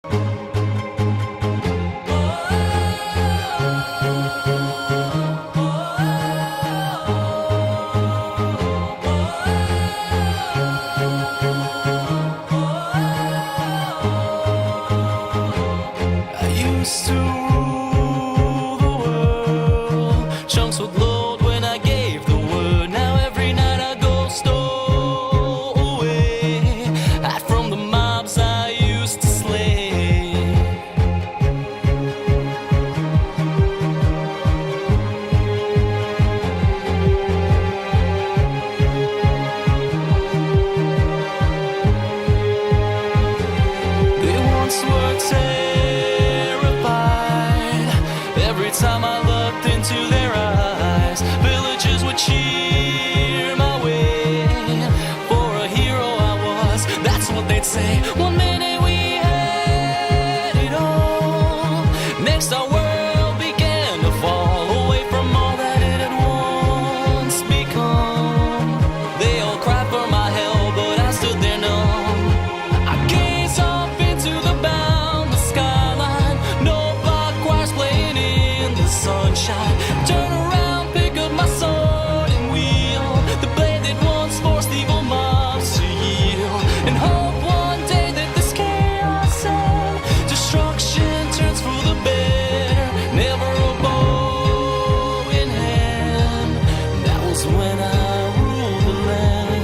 Used to rule the world. Chunks would load when I gave the word. Now every night I go stowaway, hide from the mobs I used to slay. They once were every time I looked into their eyes. Villagers would cheer my way. For a hero I was, that's what they'd say. One minute we had it all, next our world began to fall away from all that it had once become. They all cried for my help, but I stood there numb. I gazed off into the boundless skyline. No block choirs playing in the sunshine. Turn around, pick up my sword and wield the blade that once forced evil mobs to yield, and hope one day that this chaos and destruction turns for the better. Never a bow in hand. That was when I ruled the land.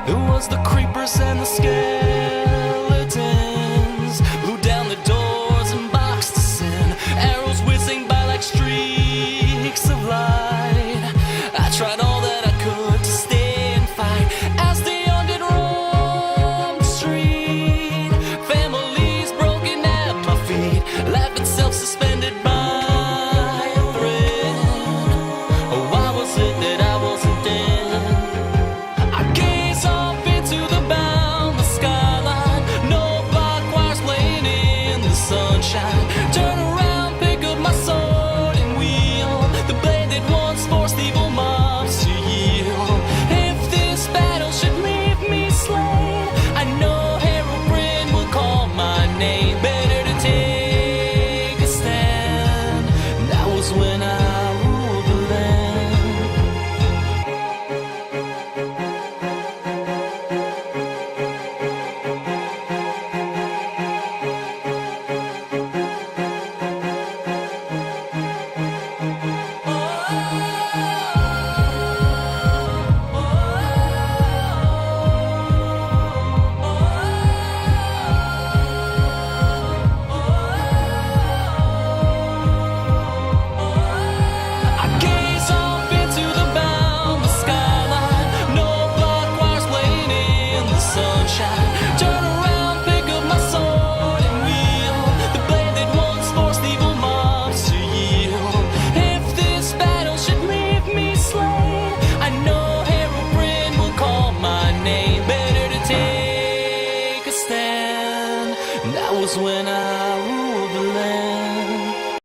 It was the creepers and the skeletons, blew down the doors and boxed us in. Arrows whizzing by like streaks of light. I tried all that I could to stay and fight as the undead roamed the street. Families broken at my feet, laughing self-suspect.